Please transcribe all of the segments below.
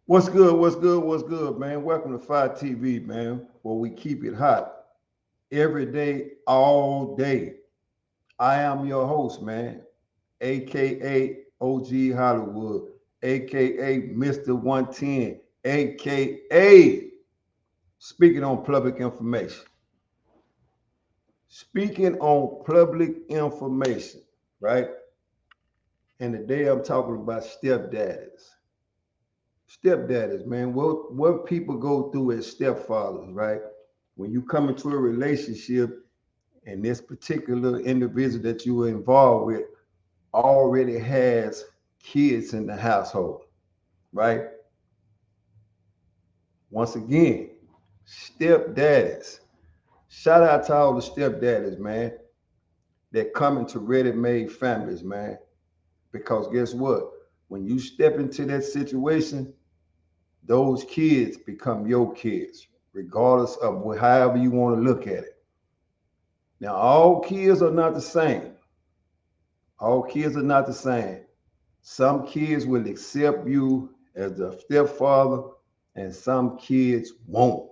What's good? What's good? What's good, man? Welcome to Five TV, man, where we keep it hot every day, all day. I am your host, man, aka OG Hollywood, aka Mr. 110, aka speaking on public information. Speaking on public information, right? And today I'm talking about stepdads. Stepdaddies, man. What people go through as stepfathers, right? When you come into a relationship and this particular individual that you were involved with already has kids in the household, right? Once again, stepdaddies. Shout out to all the stepdaddies, man, that come into ready-made families, man. Because guess what? When you step into that situation, those kids become your kids, regardless of however you want to look at it. Now, all kids are not the same. All kids are not the same. Some kids will accept you as a stepfather, and some kids won't.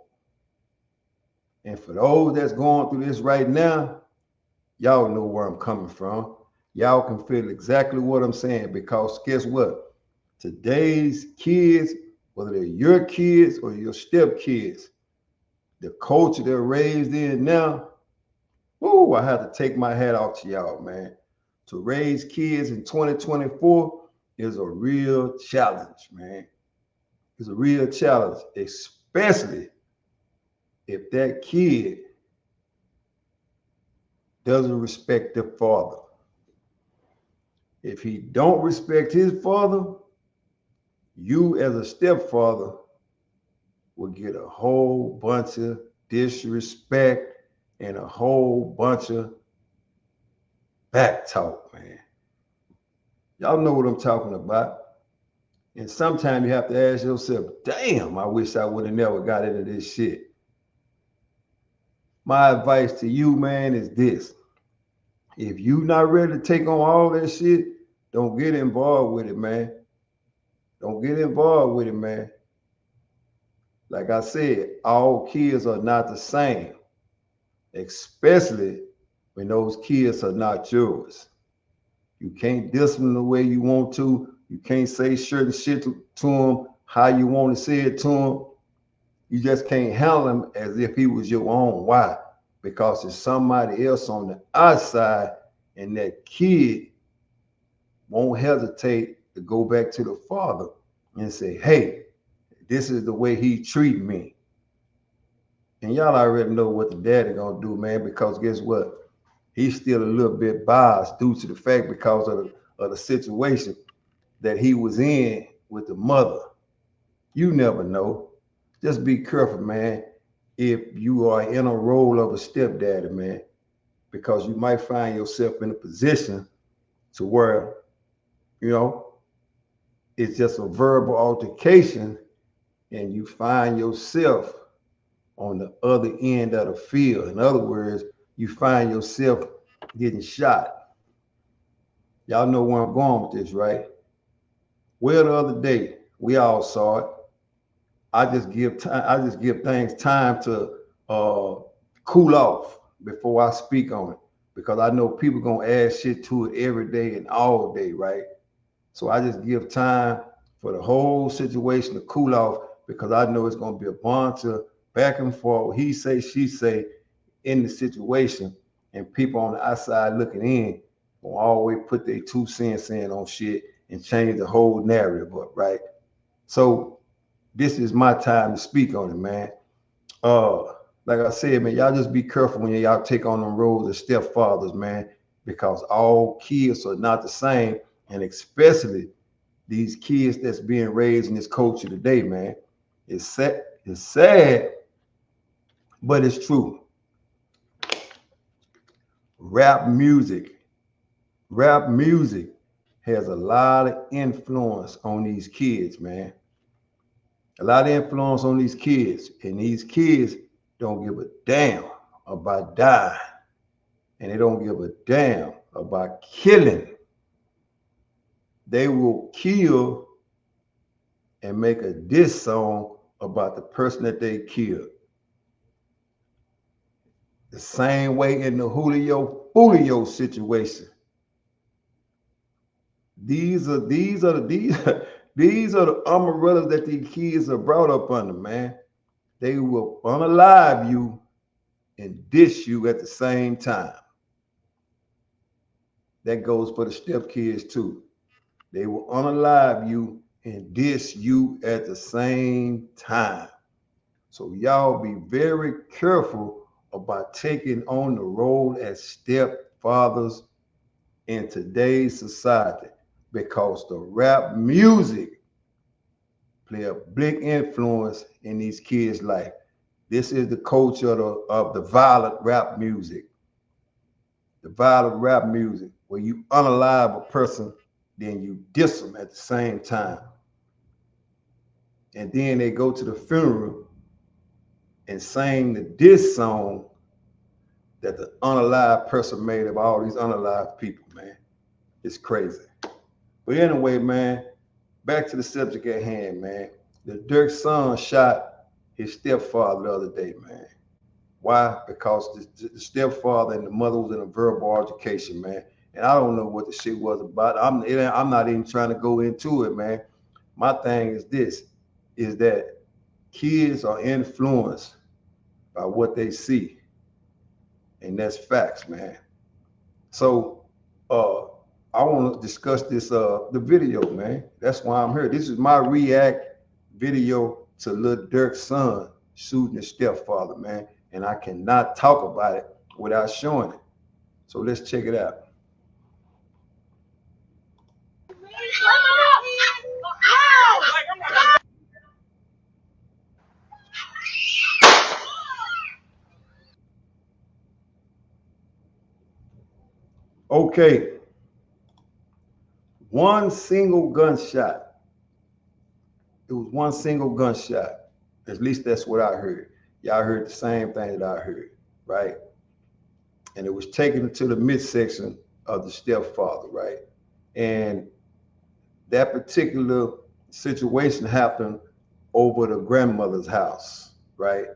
And for those that's going through this right now, y'all know where I'm coming from. Y'all can feel exactly what I'm saying because guess what? Today's kids, whether they're your kids or your step kids, the culture they're raised in now, I have to take my hat off to y'all, man. To raise kids in 2024 is a real challenge, man. It's a real challenge, especially if that kid doesn't respect their father. If he don't respect his father, you as a stepfather will get a whole bunch of disrespect and a whole bunch of back talk, man. Y'all know what I'm talking about. And sometimes you have to ask yourself, damn, I wish I would have never got into this shit. My advice to you, man, is this. If you not ready to take on all that shit, don't get involved with it, man. Don't get involved with it, man. Like I said, all kids are not the same, especially when those kids are not yours. You can't discipline the way you want to. You can't say certain shit to them how you want to say it to them. You just can't handle him as if he was your own. Why? Because there's somebody else on the outside, and that kid won't hesitate to go back to the father and say, hey, this is the way he treat me. And y'all already know what the daddy gonna do, man, because guess what? He's still a little bit biased due to the fact because of the situation that he was in with the mother. You never know. Just be careful, man, if you are in a role of a stepdaddy, man, because you might find yourself in a position to where, you know, it's just a verbal altercation and you find yourself on the other end of the field. In other words, you find yourself getting shot. Y'all know where I'm going with this, right? Well, the other day, we all saw it. I just give things time to uh, cool off before I speak on it because I know people gonna add shit to it every day and all day, right? So I just give time for the whole situation to cool off because I know it's gonna be a bunch of back and forth, he say, she say in the situation, and people on the outside looking in will always put their 2 cents in on shit and change the whole narrative up, right? So this is my time to speak on it, man. Uh, like I said, man, y'all just be careful when y'all take on them roles as stepfathers, man, because all kids are not the same, and especially these kids that's being raised in this culture today, man. It's sad, but it's true. Rap music, rap music has a lot of influence on these kids, man. A lot of influence on these kids, and these kids don't give a damn about dying, and they don't give a damn about killing. They will kill and make a diss song about the person that they killed. The same way in the Julio situation. These these are the umbrellas that these kids are brought up under, man. They will unalive you and dish you at the same time. That goes for the step kids too. They will unalive you and dish you at the same time. So y'all be very careful about taking on the role as stepfathers in today's society because the rap music play a big influence in these kids' life. This is the culture of the violent rap music. The violent rap music, where you unalive a person, then you diss them at the same time. And then they go to the funeral and sing the diss song that the unalive person made of all these unalive people, man. It's crazy. But anyway, man, back to the subject at hand, man. The Durk's son shot his stepfather the other day, man. Why? Because the stepfather and the mother was in a verbal altercation, man. And I don't know what the shit was about. I'm not even trying to go into it, man. My thing is this, is that kids are influenced by what they see. And that's facts, man. So I want to discuss this the video, man. That's why I'm here. This is my react video to Lil Durk's son shooting his stepfather, man. And I cannot talk about it without showing it. So let's check it out. Okay, one single gunshot. It was one single gunshot. At least that's what I heard. Y'all heard the same thing that I heard, right? And it was taken to the midsection of the stepfather, right? And that particular situation happened over the grandmother's house, right?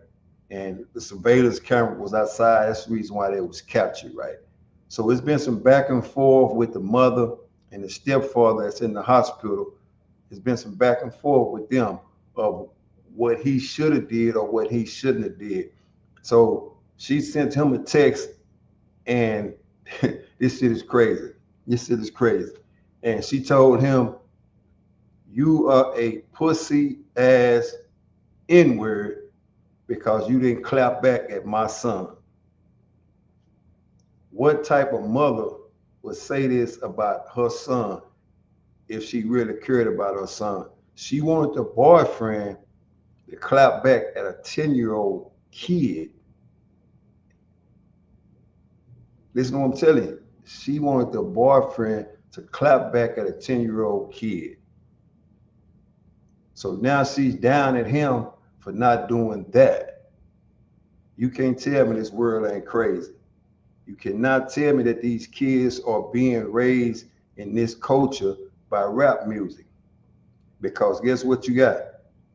And the surveillance camera was outside. That's the reason why they was captured, right? So it's been some back and forth with the mother and the stepfather that's in the hospital. There's been some back and forth with them of what he should have did or what he shouldn't have did. So she sent him a text, and this shit is crazy. This shit is crazy. And she told him, "You are a pussy ass N-word because you didn't clap back at my son." What type of mother would say this about her son if she really cared about her son? She wanted the boyfriend to clap back at a 10-year-old kid. Listen to what I'm telling you. She wanted the boyfriend to clap back at a 10-year-old kid. So now she's down at him for not doing that. You can't tell me this world ain't crazy. You cannot tell me that these kids are being raised in this culture by rap music. Because guess what you got?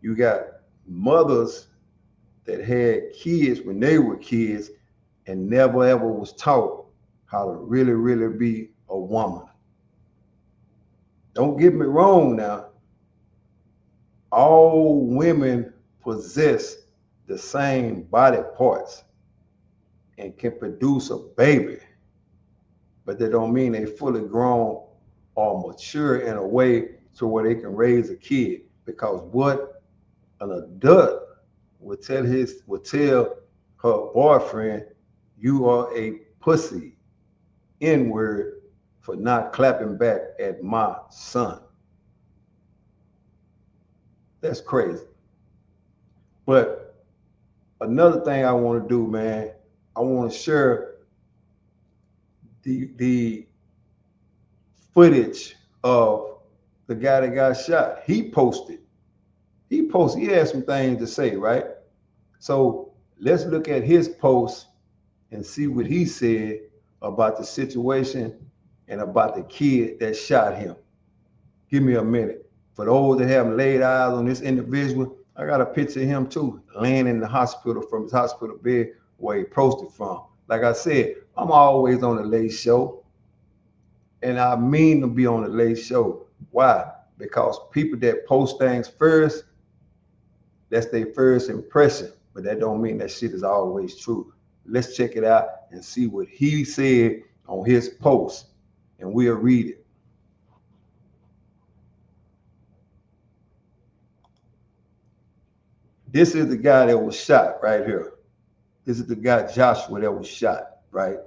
You got mothers that had kids when they were kids and never ever was taught how to really, really be a woman. Don't get me wrong now. All women possess the same body parts and can produce a baby, but that don't mean they fully grown or mature in a way to where they can raise a kid. Because what an adult would tell her boyfriend, "You are a pussy N-word for not clapping back at my son." That's crazy. But another thing I want to do, man, I want to share the footage of the guy that got shot. He posted. He had some things to say, right? So let's look at his post and see what he said about the situation and about the kid that shot him. Give me a minute. For those that haven't laid eyes on this individual, I got a picture of him too, laying in the hospital from his hospital bed where he posted from. Like I said, I'm always on the late show, and I mean to be on the late show. Why? Because people that post things first, that's their first impression, but that don't mean that shit is always true. Let's check it out and see what he said on his post, and we'll read it. This is the guy that was shot right here. This is the guy Joshua that was shot, right?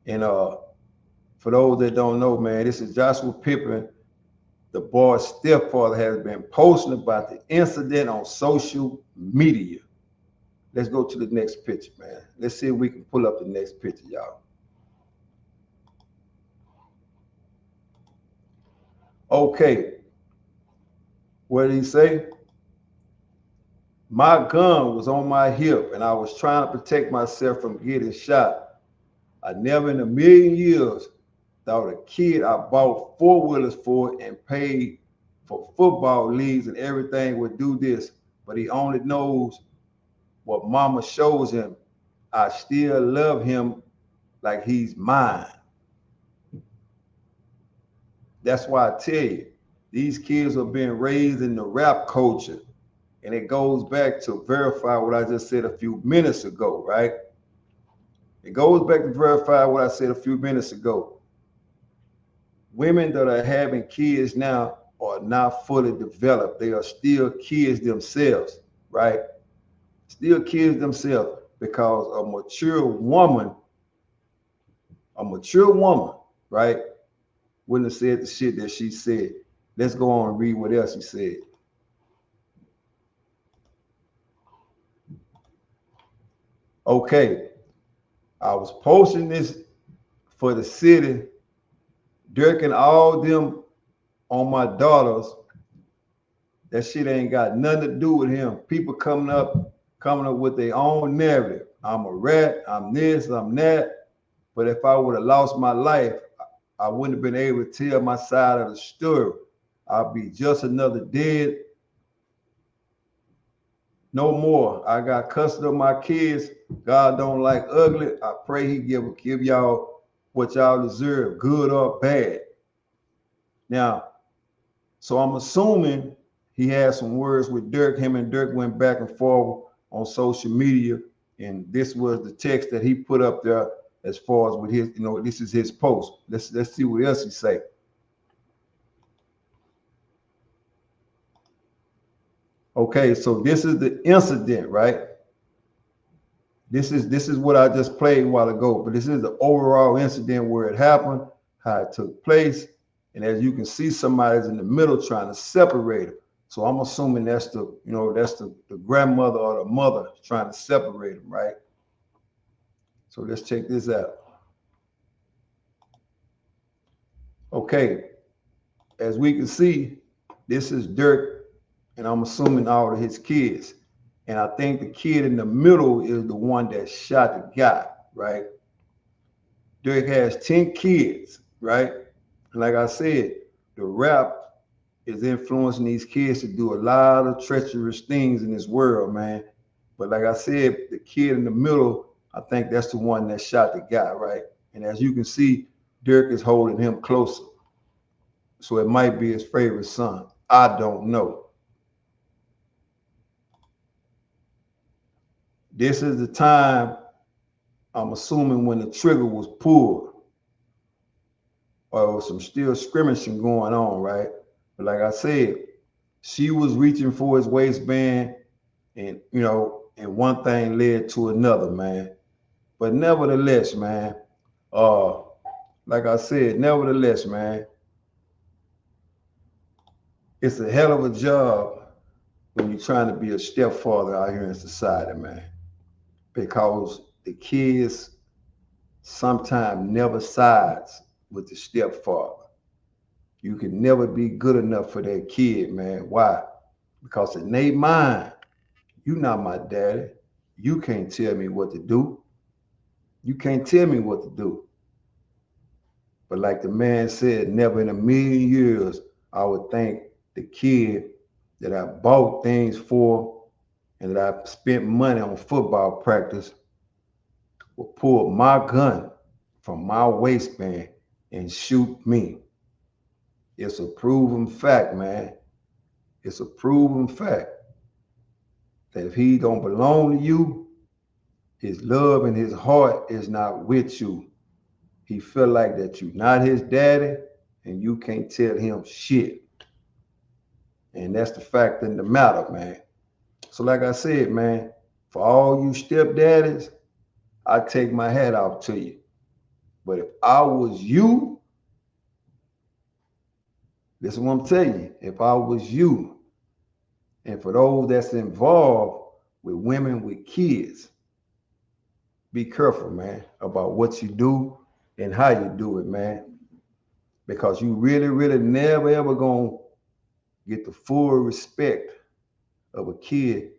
And for those that don't know, man, this is Joshua Pippen. The boy's stepfather has been posting about the incident on social media. Let's go to the next picture, man. Let's see if we can pull up the next picture, y'all. Okay, what did he say? My gun was on my hip and I was trying to protect myself from getting shot. I never in a million years thought a kid I bought four-wheelers for and paid for football leagues and everything would do this, but he only knows what mama shows him. I still love him like he's mine. That's why I tell you, these kids are being raised in the rap culture. And it goes back to verify what I just said a few minutes ago, right? It goes back to verify what I said a few minutes ago. Women that are having kids now are not fully developed. They are still kids themselves, right? Still kids themselves, because a mature woman, right, wouldn't have said the shit that she said. Let's go on and read what else he said. Okay, I was posting this for the city, Durk and all them on my daughters. That shit ain't got nothing to do with him. People coming up with their own narrative. I'm a rat, I'm this, I'm that. But if I would have lost my life, I wouldn't have been able to tell my side of the story. I'll be just another dead. No more. I got custody of my kids. God don't like ugly. I pray he give y'all what y'all deserve, good or bad. Now, so I'm assuming he had some words with Durk. Him and Durk went back and forth on social media, and this was the text that he put up there as far as with his, this is his post. Let's see what else he say. Okay, so this is the incident, right? This is what I just played a while ago, but this is the overall incident where it happened, how it took place, and as you can see, somebody's in the middle trying to separate them. So I'm assuming that's the grandmother or the mother trying to separate them, right? So let's check this out. Okay, as we can see, this is Durk, and I'm assuming all of his kids. And I think the kid in the middle is the one that shot the guy, right? Durk has 10 kids, right? And like I said, the rap is influencing these kids to do a lot of treacherous things in this world, man. But like I said, the kid in the middle, I think that's the one that shot the guy, right? And as you can see, Durk is holding him closer. So it might be his favorite son. I don't know. This is the time, I'm assuming, when the trigger was pulled, or some still skirmishing going on, right? But like I said, she was reaching for his waistband, and and one thing led to another, man. But nevertheless, man, uh, like I said, nevertheless, man, it's a hell of a job when you're trying to be a stepfather out here in society, man. Because the kids sometimes never sides with the stepfather. You can never be good enough for that kid, man. Why? Because in their mind, you not my daddy. You can't tell me what to do. You can't tell me what to do. But like the man said, never in a million years I would think the kid that I bought things for and that I spent money on football practice will pull my gun from my waistband and shoot me. It's a proven fact, man. It's a proven fact that if he don't belong to you, his love and his heart is not with you. He feel like that you not his daddy and you can't tell him shit. And that's the fact in the matter, man. So like I said, man, for all you stepdaddies, I take my hat off to you. But if I was you, this is what I'm telling you. If I was you, and for those that's involved with women with kids, be careful, man, about what you do and how you do it, man. Because you really, really never ever gonna get the full respect of a kid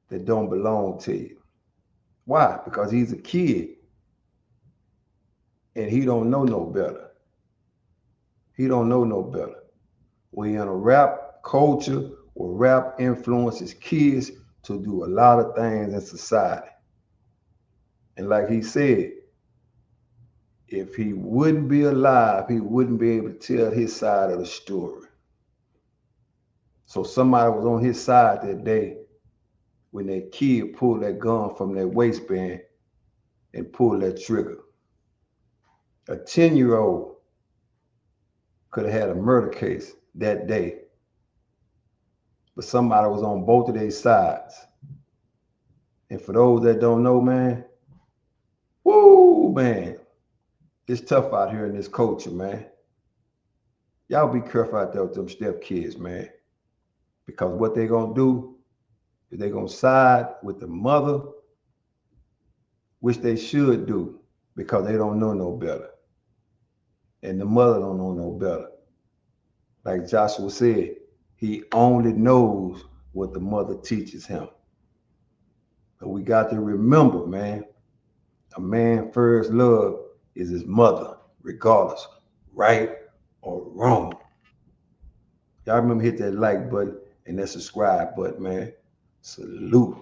that don't belong to you. Why? Because he's a kid and he don't know no better. He don't know no better. We in a rap culture where rap influences kids to do a lot of things in society. And like he said, if he wouldn't be alive, he wouldn't be able to tell his side of the story. So somebody was on his side that day when that kid pulled that gun from that waistband and pulled that trigger. A 10-year-old could have had a murder case that day, but somebody was on both of their sides. And for those that don't know, man, woo, man, it's tough out here in this culture, man. Y'all be careful out there with them step kids, man, because what they gonna do is they gonna side with the mother, which they should do, because they don't know no better. And the mother don't know no better. Like Joshua said, he only knows what the mother teaches him. But we got to remember, man, a man's first love is his mother, regardless, right or wrong. Y'all remember hit that like button and that subscribe button, man. Salute.